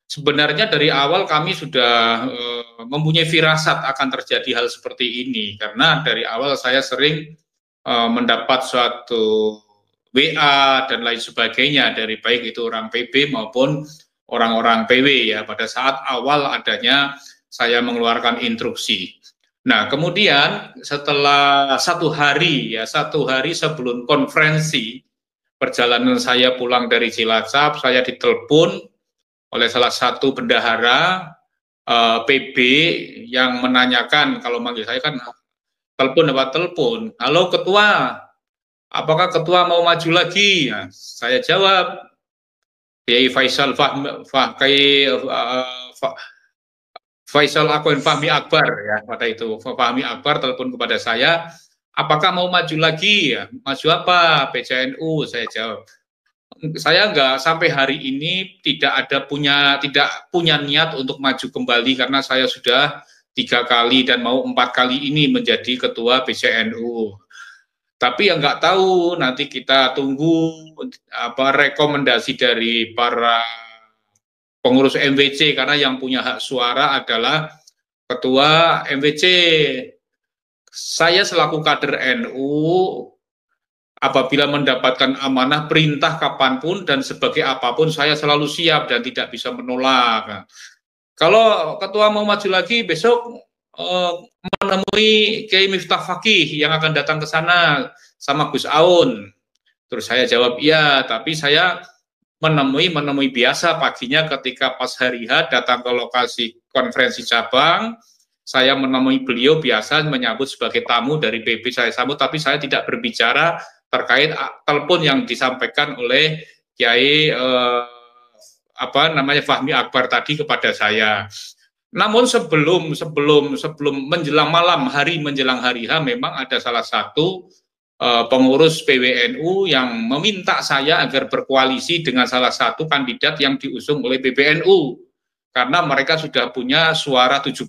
Sebenarnya dari awal kami sudah mempunyai firasat akan terjadi hal seperti ini, karena dari awal saya sering mendapat suatu WA dan lain sebagainya dari baik itu orang PB maupun orang-orang PW ya pada saat awal adanya saya mengeluarkan instruksi. Nah, kemudian setelah satu hari sebelum konferensi perjalanan saya pulang dari Cilacap, saya ditelepon oleh salah satu bendahara PB yang menanyakan, kalau manggil saya kan telepon apa telepon, halo ketua, apakah ketua mau maju lagi? Nah, saya jawab, Kiai Faisal Faisal Fahmi Akbar ya pada itu Fahmi Akbar telepon kepada saya, apakah mau maju lagi? Ya, maju apa? PCNU, saya jawab. Saya nggak sampai hari ini tidak punya niat untuk maju kembali karena saya sudah 3 kali dan mau 4 kali ini menjadi ketua PCNU. Tapi yang nggak tahu nanti kita tunggu rekomendasi dari para pengurus MWC karena yang punya hak suara adalah ketua MWC. Saya selaku kader NU apabila mendapatkan amanah perintah kapanpun dan sebagai apapun saya selalu siap dan tidak bisa menolak. Kalau ketua mau maju lagi besok menemui Kiai Miftah Fakih yang akan datang ke sana sama Gus Aun. Terus saya jawab iya, tapi saya menemui biasa paginya ketika pas hari H datang ke lokasi konferensi cabang, saya menemui beliau biasa menyambut sebagai tamu dari PB saya sambut, tapi saya tidak berbicara terkait telepon yang disampaikan oleh Kiai Fahmi Akbar tadi kepada saya. Namun sebelum menjelang malam hari menjelang hari H memang ada salah satu pengurus PWNU yang meminta saya agar berkoalisi dengan salah satu kandidat yang diusung oleh PBNU karena mereka sudah punya suara 17.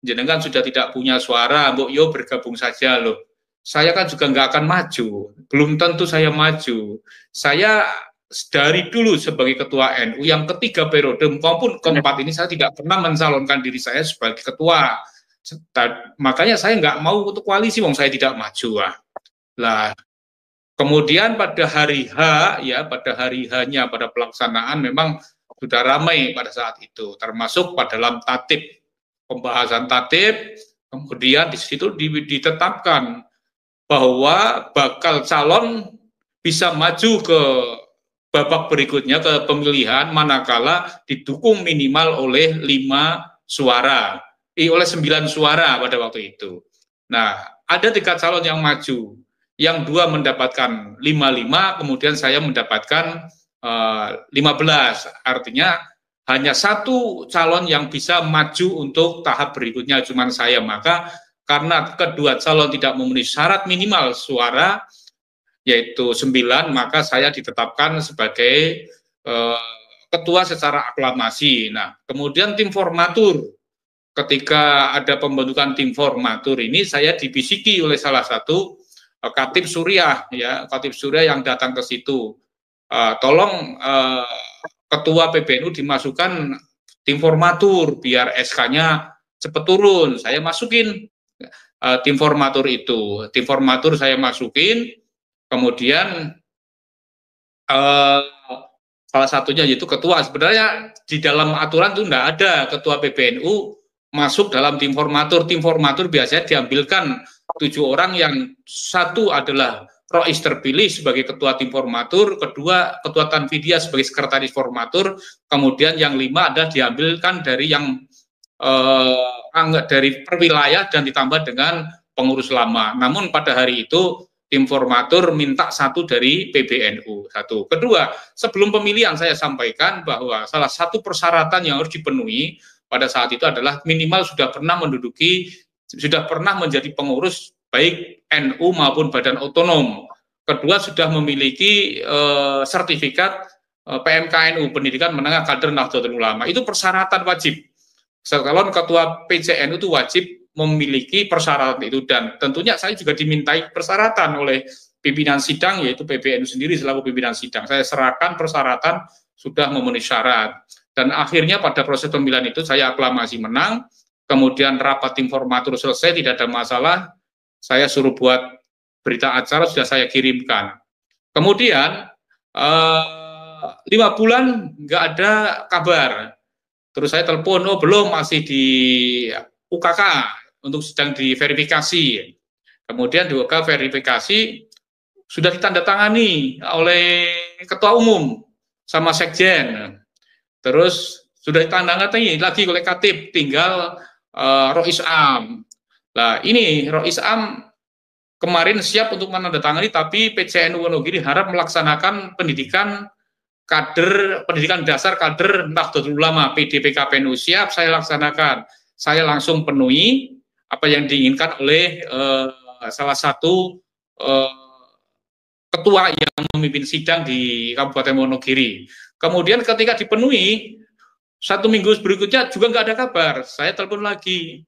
Jenengan sudah tidak punya suara, Mbok Yo bergabung saja loh. Saya kan juga nggak akan maju, belum tentu saya maju. Saya dari dulu sebagai ketua NU yang ketiga periode maupun keempat ini saya tidak pernah mencalonkan diri saya sebagai ketua. Makanya saya nggak mau untuk koalisi, wong saya tidak maju. Lah, kemudian pada hari H-nya pada pelaksanaan memang sudah ramai pada saat itu, termasuk pada dalam tatib, pembahasan tatib, kemudian di situ ditetapkan bahwa bakal calon bisa maju ke babak berikutnya ke pemilihan manakala didukung minimal oleh 5 suara, oleh 9 suara pada waktu itu. Nah, ada 3 calon yang maju, yang 2 mendapatkan 55, kemudian saya mendapatkan 15. Artinya hanya 1 calon yang bisa maju untuk tahap berikutnya, cuma saya. Maka karena kedua calon tidak memenuhi syarat minimal suara, yaitu 9, maka saya ditetapkan sebagai ketua secara aklamasi. Nah, kemudian tim formatur, ketika ada pembentukan tim formatur ini, saya dibisiki oleh salah satu Khatib Suriah, ya, Khatib Suriah yang datang ke situ. Tolong ketua PBNU dimasukkan tim formatur biar SK-nya cepat turun. Saya masukin tim formatur itu. Tim formatur saya masukin, kemudian salah satunya yaitu ketua. Sebenarnya di dalam aturan itu tidak ada ketua PBNU masuk dalam tim formatur. Tim formatur biasanya diambilkan 7 orang yang 1 adalah Rois terpilih sebagai ketua tim formatur, kedua ketua Tanfidia sebagai sekretaris formatur, kemudian yang 5 ada diambilkan dari yang dari perwilayah dan ditambah dengan pengurus lama. Namun pada hari itu tim formatur minta 1 dari PBNU. 1. Kedua, sebelum pemilihan saya sampaikan bahwa salah satu persyaratan yang harus dipenuhi pada saat itu adalah minimal sudah pernah menjadi pengurus baik NU maupun badan otonom. Kedua, sudah memiliki sertifikat PMKNU, Pendidikan Menengah Kader Nahdlatul Ulama. Itu persyaratan wajib. Calon ketua PCNU itu wajib memiliki persyaratan itu, dan tentunya saya juga dimintai persyaratan oleh pimpinan sidang, yaitu PBNU sendiri selaku pimpinan sidang. Saya serahkan persyaratan sudah memenuhi syarat. dan akhirnya pada proses pemilihan itu saya aklamasi menang, kemudian rapat tim formatur selesai, tidak ada masalah, saya suruh buat berita acara, sudah saya kirimkan. Kemudian 5 bulan nggak ada kabar, terus saya telepon, oh belum, masih di UKK untuk sedang diverifikasi. Kemudian di UKK verifikasi sudah ditandatangani oleh ketua umum sama sekjen, terus sudah ditandatangani lagi oleh Katib, tinggal Rois Am. Nah ini Rois Am kemarin siap untuk menandatangani, tapi PCNU Wonogiri harap melaksanakan pendidikan kader, pendidikan dasar kader Nahdlatul Ulama, PDPKPNU siap, saya laksanakan. Saya langsung penuhi apa yang diinginkan oleh salah satu ketua yang memimpin sidang di Kabupaten Wonogiri. Kemudian ketika dipenuhi, 1 minggu berikutnya juga nggak ada kabar. Saya telepon lagi.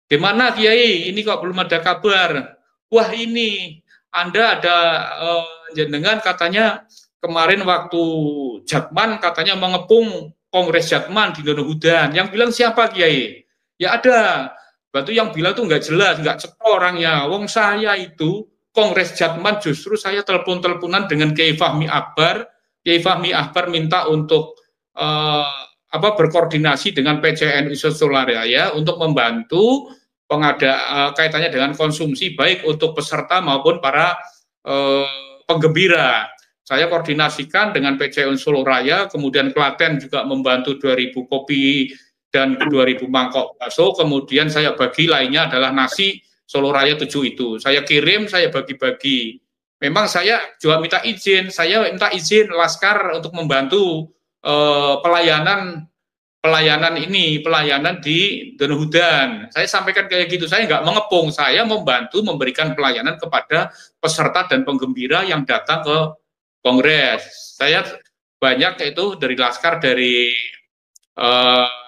Gimana Kiai, ini kok belum ada kabar? Wah ini, Anda ada jenengan katanya kemarin waktu Jatman katanya mengepung Kongres Jatman di Donohudan. Yang bilang siapa Kiai? Ya ada. Batu yang bilang tuh nggak jelas, nggak cek orangnya. Wong saya itu Kongres Jatman justru saya telepon-teleponan dengan Kiai Fahmi Akbar. Kiai Fahmi Akbar minta untuk berkoordinasi dengan PCNU Solaraya untuk membantu kaitannya dengan konsumsi baik untuk peserta maupun para penggembira. Saya koordinasikan dengan PCNU Solo Raya, kemudian Klaten juga membantu 2.000 kopi dan 2.000 mangkok bakso, kemudian saya bagi lainnya adalah nasi Solo Raya 7 itu. Saya kirim, saya bagi-bagi. Memang saya juga minta izin Laskar untuk membantu pelayanan di Donohudan. Saya sampaikan kayak gitu, saya nggak mengepung, saya membantu memberikan pelayanan kepada peserta dan penggembira yang datang ke Kongres. Saya banyak itu dari Laskar, dari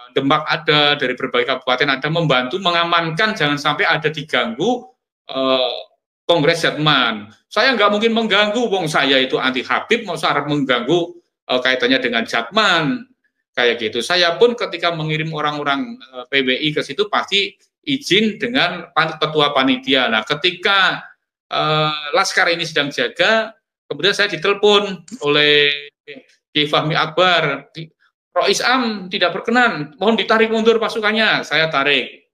Demak ada, dari berbagai kabupaten ada, membantu mengamankan jangan sampai ada diganggu Kongres Jatman. Saya nggak mungkin mengganggu, wong saya itu anti Habib, mau syarat mengganggu kaitannya dengan Jatman. Kayak gitu. Saya pun ketika mengirim orang-orang PBI ke situ pasti izin dengan ketua panitia. Nah, ketika Laskar ini sedang jaga, kemudian saya ditelepon oleh Kiai Fahmi Akbar, Rois Am tidak berkenan, mohon ditarik mundur pasukannya. Saya tarik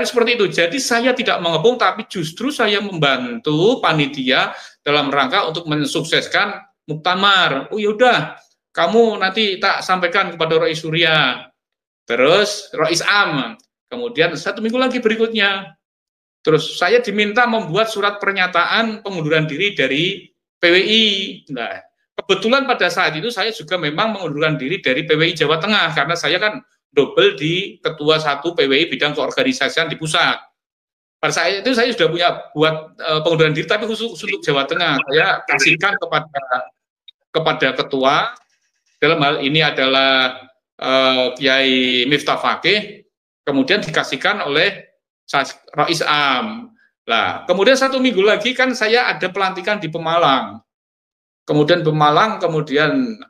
seperti itu. Jadi saya tidak mengepung, tapi justru saya membantu panitia dalam rangka untuk mensukseskan muktamar. Oh yaudah, kamu nanti tak sampaikan kepada Rois Surya, terus Rois Am, kemudian 1 minggu lagi berikutnya, terus saya diminta membuat surat pernyataan pengunduran diri dari PWI. Nah, kebetulan pada saat itu saya juga memang mengundurkan diri dari PWI Jawa Tengah, karena saya kan double di ketua 1 PWI bidang keorganisasian di pusat. Pada saat itu saya sudah punya buat pengunduran diri, tapi khusus untuk Jawa Tengah, saya kasihkan kepada ketua. Dalam hal ini adalah Kiai Miftah Fakih, kemudian dikasihkan oleh Rois Am. Nah, kemudian 1 minggu lagi kan saya ada pelantikan di Pemalang. Kemudian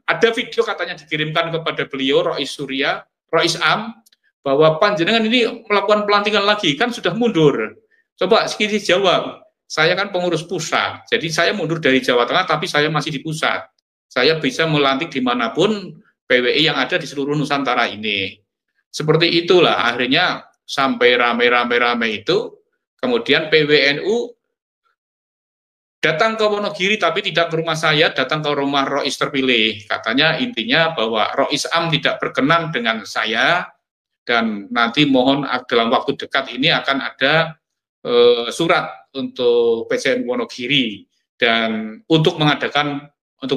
ada video katanya dikirimkan kepada beliau Rois Am, bahwa panjenengan ini melakukan pelantikan lagi, kan sudah mundur. Coba sekali jawab, saya kan pengurus pusat, jadi saya mundur dari Jawa Tengah, tapi saya masih di pusat. Saya bisa melantik dimanapun PWI yang ada di seluruh Nusantara ini. Seperti itulah akhirnya sampai rame-rame itu, kemudian PWNU datang ke Wonogiri tapi tidak ke rumah saya, datang ke rumah Rois terpilih. Katanya intinya bahwa Rois Am tidak berkenan dengan saya, dan nanti mohon dalam waktu dekat ini akan ada surat untuk PCNU Wonogiri, dan untuk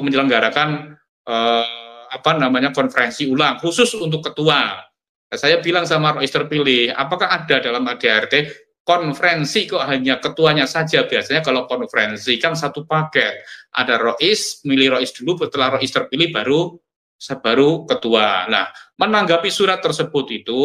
menyelenggarakan konferensi ulang khusus untuk ketua. Nah, saya bilang sama Rois terpilih, apakah ada dalam ADART konferensi kok hanya ketuanya saja? Biasanya kalau konferensi kan satu paket, ada Rois, milih Rois dulu, setelah Rois terpilih baru ketua. Nah, menanggapi surat tersebut itu,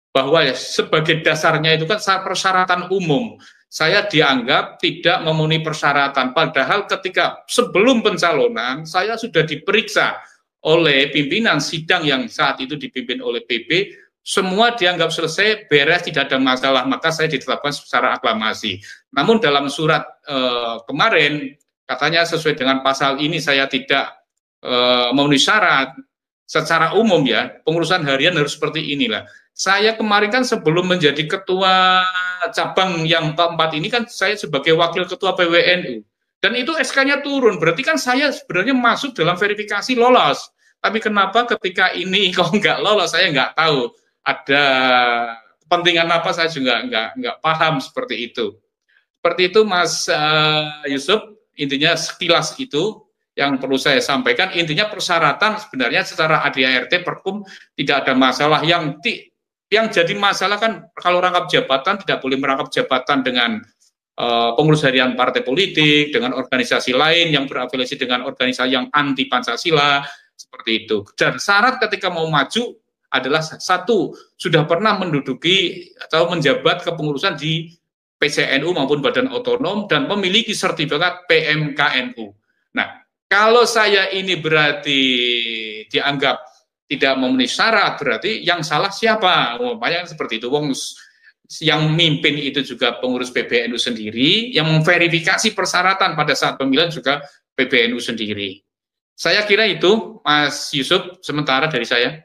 bahwa sebagai dasarnya itu kan persyaratan umum, saya dianggap tidak memenuhi persyaratan, padahal ketika sebelum pencalonan saya sudah diperiksa oleh pimpinan sidang yang saat itu dipimpin oleh PP, semua dianggap selesai, beres, tidak ada masalah, maka saya ditetapkan secara aklamasi. Namun dalam surat kemarin, katanya sesuai dengan pasal ini saya tidak memenuhi syarat, secara umum ya, pengurusan harian harus seperti inilah. Saya kemarin kan sebelum menjadi ketua cabang yang keempat ini kan saya sebagai wakil ketua PWNU. Dan itu SK-nya turun, berarti kan saya sebenarnya masuk dalam verifikasi lolos. Tapi kenapa ketika ini kok nggak lolos, saya nggak tahu. Ada kepentingan apa, saya juga nggak paham seperti itu. Seperti itu Mas Yusuf, intinya sekilas itu yang perlu saya sampaikan. Intinya persyaratan sebenarnya secara ADART Perkum tidak ada masalah. Yang jadi masalah kan kalau rangkap jabatan tidak boleh merangkap jabatan dengan pengurus harian partai politik, dengan organisasi lain yang berafiliasi dengan organisasi yang anti Pancasila, seperti itu. Dan syarat ketika mau maju adalah satu, sudah pernah menduduki atau menjabat kepengurusan di PCNU maupun Badan Otonom dan memiliki sertifikat PMKNU. Nah, kalau saya ini berarti dianggap tidak memenuhi syarat, berarti yang salah siapa? Banyak seperti itu. Wong yang mimpin itu juga pengurus PBNU sendiri, yang memverifikasi persyaratan pada saat pemilihan juga PBNU sendiri. Saya kira itu, Mas Yusuf, sementara dari saya.